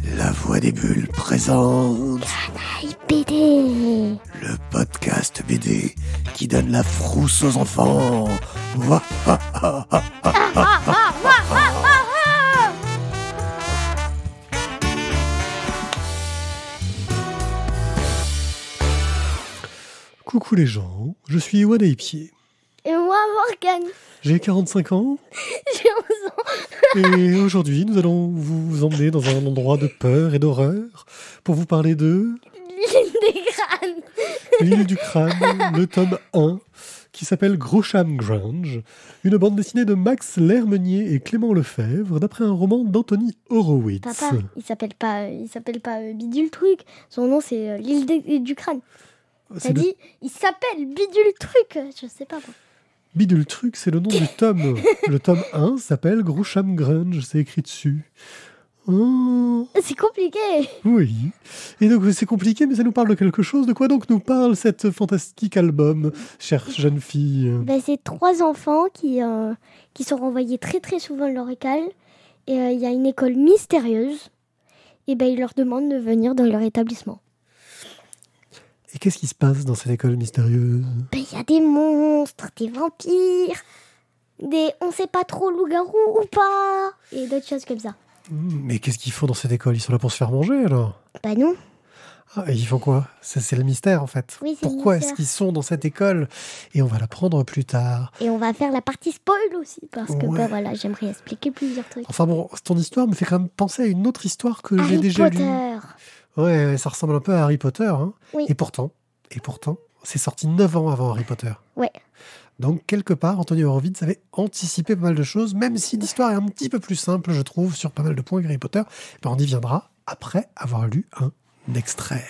La Voix des Bulles présente Canaille BD. le podcast BD qui donne la frousse aux enfants. Ouah, ah, ah, ah, ah. Coucou les gens, je suis Ewan Pied. Et moi, Morgane. J'ai 45 ans J'ai 11 ans. et aujourd'hui nous allons vous emmener dans un endroit de peur et d'horreur pour vous parler de L'île des crânes. L'île du crâne, le tome 1, qui s'appelle Grosham Grange, une bande dessinée de Max Lermenier et Clément Lefebvre, d'après un roman d'Anthony Horowitz. Papa, il s'appelle pas Bidule Truc. Son nom, c'est l'île du crâne. C'est T'as le- dit, il s'appelle Bidule Truc. Je sais pas moi. Bidule Truc, c'est le nom du tome. Le tome 1 s'appelle Grosham Grange, c'est écrit dessus. Oh, C'est compliqué. oui. Et donc c'est compliqué, mais ça nous parle de quelque chose. De quoi donc nous parle cette fantastique album, chère jeune fille? Ben, c'est 3 enfants qui sont renvoyés très très souvent de leur école. Et il y a une école mystérieuse. Et ben, ils leur demandent de venir dans leur établissement. Et qu'est-ce qui se passe dans cette école mystérieuse? Ben, il y a des monstres, des vampires, on sait pas trop loups-garous ou pas, et d'autres choses comme ça. Mais qu'est-ce qu'ils font dans cette école? Ils sont là pour se faire manger, alors? Ben non. Ah, et ils font quoi? C'est le mystère, en fait. Oui, c'est le Pourquoi mystère. est-ce qu'ils sont dans cette école? Et on va l'apprendre plus tard. Et on va faire la partie spoil aussi, parce que Ouais. ben voilà, j'aimerais expliquer plusieurs trucs. Enfin bon, ton histoire me fait quand même penser à une autre histoire que j'ai Harry déjà lue. Potter. Ouais, ça ressemble un peu à Harry Potter. Hein. Oui. Et pourtant, c'est sorti 9 ans avant Harry Potter. Ouais. Donc, quelque part, Anthony Horowitz avait anticipé pas mal de choses, même si l'histoire est un petit peu plus simple, je trouve, sur pas mal de points que Harry Potter. Ben, on y viendra après avoir lu un extrait.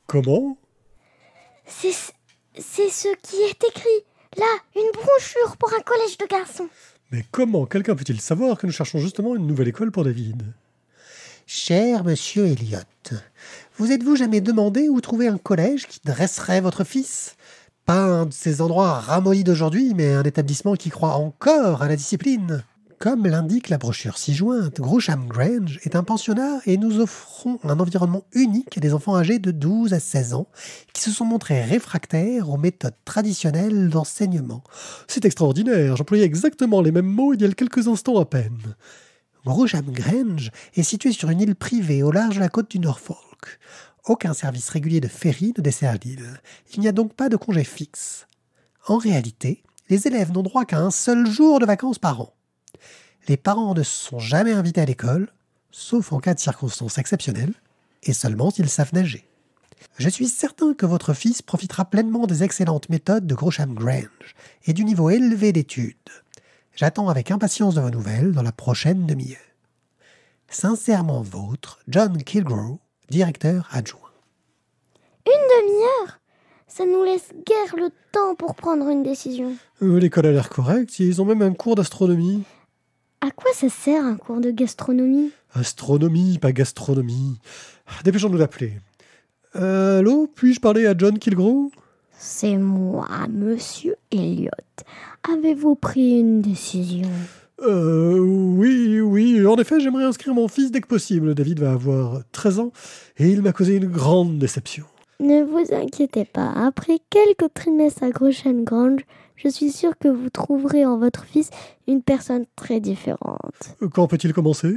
Comment? C'est ce qui est écrit. Là, une brochure pour un collège de garçons. Mais comment quelqu'un peut-il savoir que nous cherchons justement une nouvelle école pour David? Cher monsieur Elliot, vous êtes-vous jamais demandé où trouver un collège qui dresserait votre fils? Pas un de ces endroits ramollis d'aujourd'hui, mais un établissement qui croit encore à la discipline. Comme l'indique la brochure ci-jointe, Grosham Grange est un pensionnat et nous offrons un environnement unique à des enfants âgés de 12 à 16 ans qui se sont montrés réfractaires aux méthodes traditionnelles d'enseignement. C'est extraordinaire, j'employais exactement les mêmes mots il y a quelques instants à peine. Grosham Grange est situé sur une île privée au large de la côte du Norfolk. Aucun service régulier de ferry ne dessert l'île. Il n'y a donc pas de congé fixe. En réalité, les élèves n'ont droit qu'à un seul jour de vacances par an. Les parents ne sont jamais invités à l'école, sauf en cas de circonstances exceptionnelles, et seulement s'ils savent nager. Je suis certain que votre fils profitera pleinement des excellentes méthodes de Grosham Grange et du niveau élevé d'études. J'attends avec impatience de vos nouvelles dans la prochaine demi-heure. Sincèrement vôtre, John Kilgrew, directeur adjoint. Une demi-heure? Ça nous laisse guère le temps pour prendre une décision. L'école a l'air correcte, ils ont même un cours d'astronomie. À quoi ça sert un cours de gastronomie? Astronomie, pas gastronomie. Dépêchons-nous d'appeler. Allô, puis-je parler à John Kilgrew? C'est moi, monsieur Elliot. Avez-vous pris une décision? Oui, en effet, j'aimerais inscrire mon fils dès que possible. David va avoir 13 ans et il m'a causé une grande déception. Ne vous inquiétez pas. Après quelques trimestres à Grosham Grange, je suis sûre que vous trouverez en votre fils une personne très différente. Quand peut-il commencer?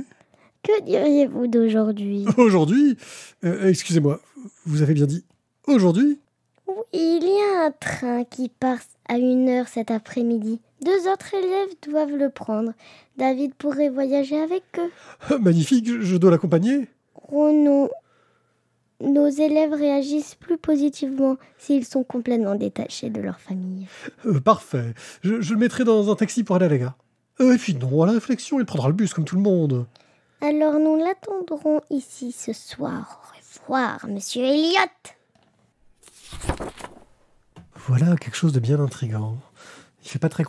Que diriez-vous d'aujourd'hui? Aujourd'hui? Excusez-moi, vous avez bien dit aujourd'hui? Oui, il y a un train qui part à 1h cet après-midi. 2 autres élèves doivent le prendre. David pourrait voyager avec eux. Magnifique, je dois l'accompagner? Oh non. Nos élèves réagissent plus positivement s'ils sont complètement détachés de leur famille. Parfait, je le mettrai dans un taxi pour aller à la gare. Et puis non, à la réflexion, il prendra le bus comme tout le monde. Alors nous l'attendrons ici ce soir. Au revoir, monsieur Elliot. Voilà quelque chose de bien intriguant. J'ai pas très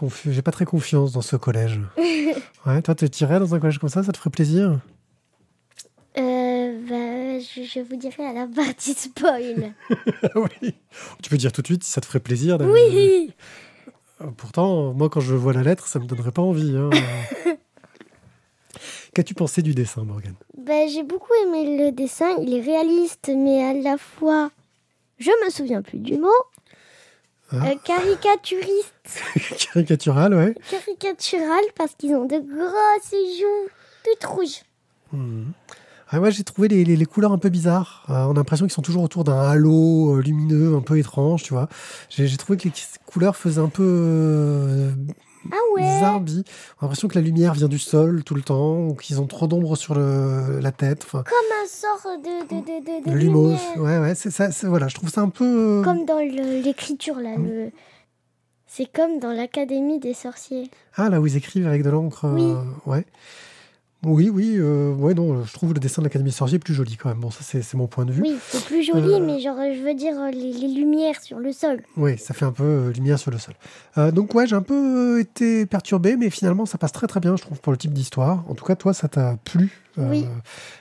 confiance dans ce collège. Ouais, toi, tu irais dans un collège comme ça te ferait plaisir? Je vous dirai à la partie spoil. Oui. Tu peux dire tout de suite si ça te ferait plaisir. Oui. Pourtant, moi, quand je vois la lettre, ça me donnerait pas envie. Hein. Qu'as-tu pensé du dessin, Morgane? J'ai beaucoup aimé le dessin. Il est réaliste, mais à la fois, je me souviens plus du mot. Caricaturiste. Caricatural, ouais. Caricatural, parce qu'ils ont de grosses joues toutes rouges. Moi, j'ai trouvé les couleurs un peu bizarres. On a l'impression qu'ils sont toujours autour d'un halo lumineux un peu étrange, tu vois. J'ai trouvé que les couleurs faisaient un peu bizarre. On a l'impression que la lumière vient du sol tout le temps, ou qu'ils ont trop d'ombre sur la tête. Comme un sort de lumos. lumière. Ouais, c'est ça. Voilà, je trouve ça un peu... Comme dans l'écriture, là. C'est comme dans l'Académie des sorciers. Ah, là où ils écrivent avec de l'encre. Oui. Ouais. Oui, non, je trouve le dessin de l'Académie des sorciers plus joli quand même. Bon, ça, c'est mon point de vue. Oui, c'est plus joli, mais genre, je veux dire, les lumières sur le sol. Oui, ça fait un peu lumière sur le sol. Donc, ouais, j'ai un peu été perturbé, mais finalement, ça passe très très bien, je trouve, pour le type d'histoire. En tout cas, toi, ça t'a plu. Oui.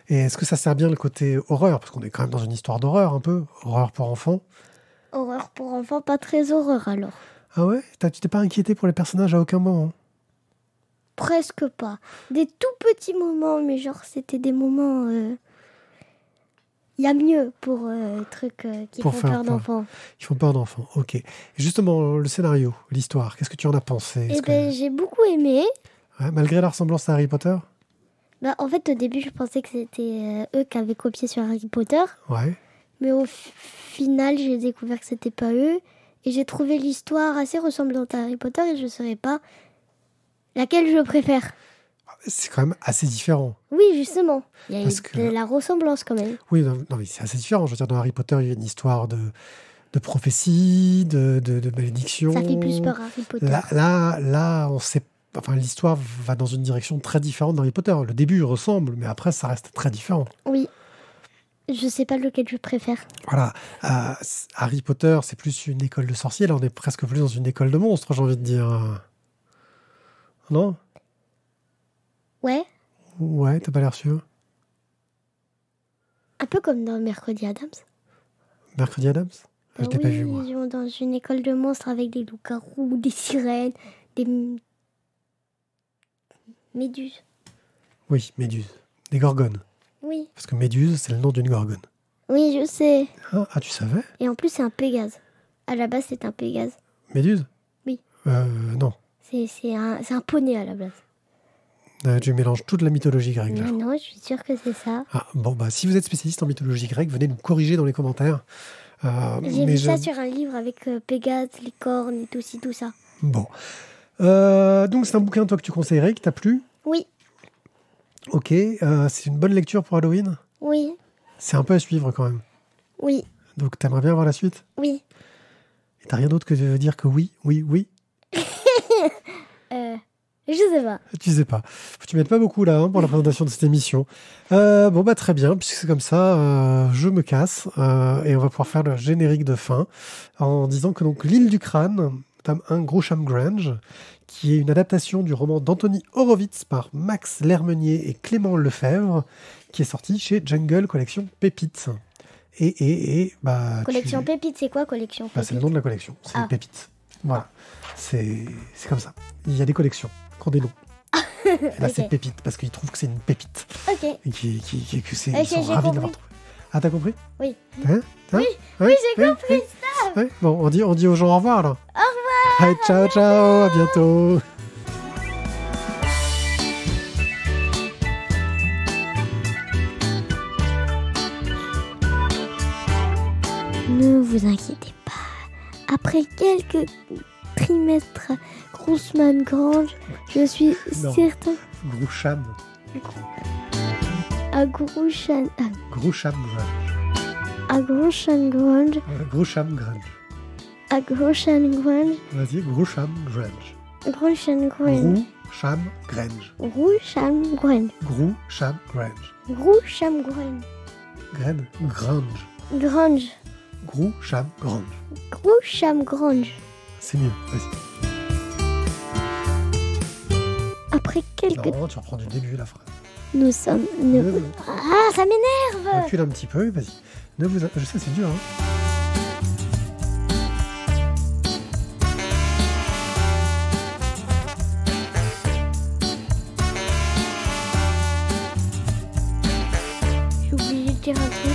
Et est-ce que ça sert bien le côté horreur? Parce qu'on est quand même dans une histoire d'horreur, un peu. Horreur pour enfants. Horreur pour enfants, pas très horreur, alors. Ah ouais? Tu t'es pas inquiété pour les personnages à aucun moment? Presque pas. Des tout petits moments, mais genre, c'était des moments... Il y a mieux pour trucs qui font peur d'enfants. Qui font peur d'enfants, ok. Et justement, le scénario, l'histoire, qu'est-ce que tu en as pensé? J'ai beaucoup aimé. Ouais, malgré la ressemblance à Harry Potter? En fait, au début, je pensais que c'était eux qui avaient copié sur Harry Potter. Ouais. Mais au final, j'ai découvert que c'était pas eux. Et j'ai trouvé l'histoire assez ressemblante à Harry Potter et je ne saurais pas laquelle je préfère. C'est quand même assez différent. Oui, justement. Il y a de la ressemblance quand même. Oui, non, mais c'est assez différent. Je veux dire, dans Harry Potter, il y a une histoire de prophétie, de malédiction. Ça fait plus peur, Harry Potter. Là, on sait. Enfin, l'histoire va dans une direction très différente d'Harry Potter. Le début ressemble, mais après, ça reste très différent. Oui. Je sais pas lequel je préfère. Voilà. Harry Potter, c'est plus une école de sorciers. Là, on est presque plus dans une école de monstres, j'ai envie de dire. Non? Ouais. Ouais, t'as pas l'air sûr. Un peu comme dans Mercredi Adams. Mercredi Adams? Je t'ai pas vu, moi. Ils vont dans une école de monstres avec des loups-garous, des sirènes, des méduses. Oui, méduses. Des gorgones. Oui. Parce que méduse, c'est le nom d'une gorgone. Oui, je sais. Ah, tu savais? Et en plus, c'est un pégase. À la base, c'est un pégase. Méduse? Oui. Non. C'est un poney à la base. Tu mélanges toute la mythologie grecque. Non, je suis sûre que c'est ça. Ah, bon, si vous êtes spécialiste en mythologie grecque, venez nous corriger dans les commentaires. J'ai vu ça sur un livre avec Pégase, licorne et tout ça. Bon. Donc, c'est un bouquin, toi, que tu conseillerais, qui t'a plu? Oui. Ok. C'est une bonne lecture pour Halloween? Oui. C'est un peu à suivre, quand même. Oui. Donc, t'aimerais bien voir la suite? Oui. Et t'as rien d'autre que de dire que oui? Je sais pas. Tu sais pas. Tu m'aides pas beaucoup là pour la présentation de cette émission. Très bien, puisque c'est comme ça, je me casse et on va pouvoir faire le générique de fin en disant que donc L'île du crâne, tome 1, Grusham Grange, qui est une adaptation du roman d'Anthony Horowitz par Max Lermenier et Clément Lefebvre, qui est sorti chez Jungle Collection Pépites. Collection Pépites, c'est quoi Collection Pépites? C'est le nom de la collection, c'est Pépites. Voilà, c'est comme ça. Il y a des collections qui ont des noms. Et là, c'est Pépite, parce qu'ils trouvent que c'est une pépite. Ok. Et que c'est, Ok, ils sont ravis de l'avoir trouvé. Ah, t'as compris? Oui. Oui, j'ai compris ça. Ouais. Bon, on dit aux gens au revoir, alors. Au revoir. Allez, ciao, à bientôt. Ne vous inquiétez pas. Après quelques trimestres Grusham Grange, je suis certain... Grusham. À Grusham... Grusham Grange. À Grusham Grange. Grusham Grange. À Grusham Grange. Vas-y, Grusham Grange. Grusham Grange. Grusham Grange. Grusham Grange. Grusham Grange. Grusham Grange. Grange. Grange. Grusham Grange. Grusham Grange. C'est mieux, vas-y. Après quelques... Non, tu reprends du début la phrase. Nous sommes... Ah, ça m'énerve. Recule un petit peu, vas-y. Je sais, c'est dur, hein. dire un truc.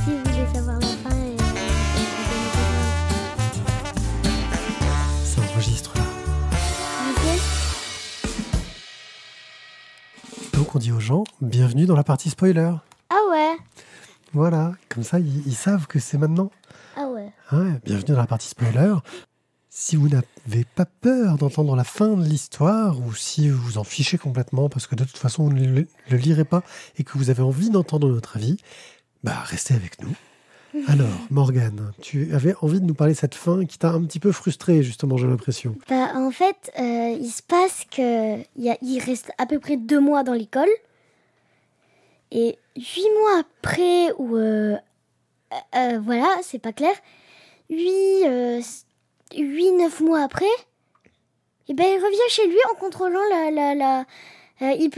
Si vous voulez savoir la fin, Ça enregistre là. Donc on dit aux gens, bienvenue dans la partie spoiler. Ah ouais. Voilà, comme ça ils savent que c'est maintenant. Ah ouais. Ouais, bienvenue dans la partie spoiler. Si vous n'avez pas peur d'entendre la fin de l'histoire, ou si vous vous en fichez complètement, parce que de toute façon vous ne le lirez pas, et que vous avez envie d'entendre notre avis, bah restez avec nous. Alors, Morgane, tu avais envie de nous parler de cette fin qui t'a un petit peu frustrée, justement, j'ai l'impression. Bah, en fait, il se passe qu'il reste à peu près 2 mois dans l'école. Et 8 mois après, ou... voilà, c'est pas clair. 8-9 mois après, et ben, il revient chez lui en contrôlant il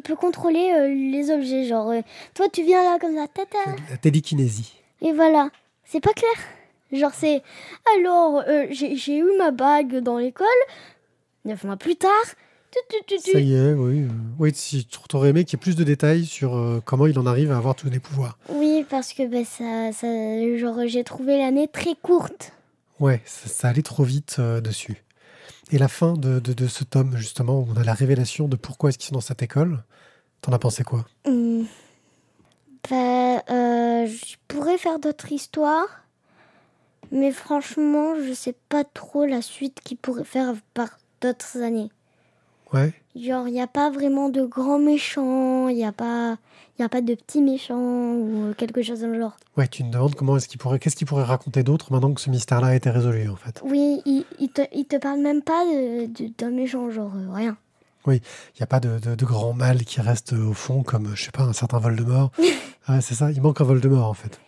peut contrôler les objets, genre toi tu viens là comme ça, tata. La télékinésie. Et voilà, c'est pas clair. Genre c'est alors j'ai eu ma bague dans l'école 9 mois plus tard. Ça y est, oui. Oui, si tu aurais aimé qu'il y ait plus de détails sur comment il en arrive à avoir tous les pouvoirs. Oui, parce que ben, genre j'ai trouvé l'année très courte. Ouais, ça allait trop vite dessus. Et la fin de ce tome, justement, où on a la révélation de pourquoi est-ce qu'ils sont dans cette école, t'en as pensé quoi? Je pourrais faire d'autres histoires, mais franchement, je sais pas trop la suite qu'ils pourraient faire par d'autres années. Ouais. Genre, il n'y a pas vraiment de grands méchants, il n'y a pas de petits méchants ou quelque chose dans le genre. Ouais, tu te demandes qu'est-ce qu'il pourrait raconter d'autre maintenant que ce mystère-là a été résolu, en fait. Oui, il te parle même pas d'un méchant, genre rien. Oui, il n'y a pas de grand mal qui reste au fond, comme, je sais pas, un certain Voldemort. Ouais, c'est ça, il manque un Voldemort, en fait.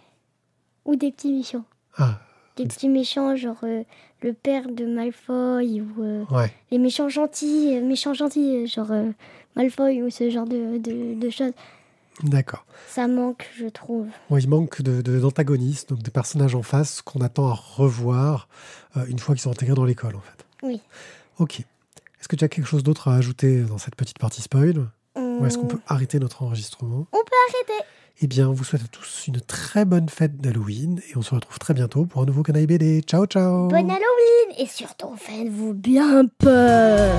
Ou des petits méchants. Ah. Des petits méchants, genre le père de Malfoy, ou Ouais. les méchants gentils, genre Malfoy, ou ce genre de choses. D'accord. Ça manque, je trouve. Ouais, il manque d'antagonistes, donc de personnages en face qu'on attend à revoir une fois qu'ils sont intégrés dans l'école, en fait. Oui. Ok. Est-ce que tu as quelque chose d'autre à ajouter dans cette petite partie spoil? Ou est-ce qu'on peut arrêter notre enregistrement? On peut arrêter. Eh bien, on vous souhaite à tous une très bonne fête d'Halloween et on se retrouve très bientôt pour un nouveau Canaille BD. Ciao, ciao! Bonne Halloween! Et surtout, faites-vous bien peur!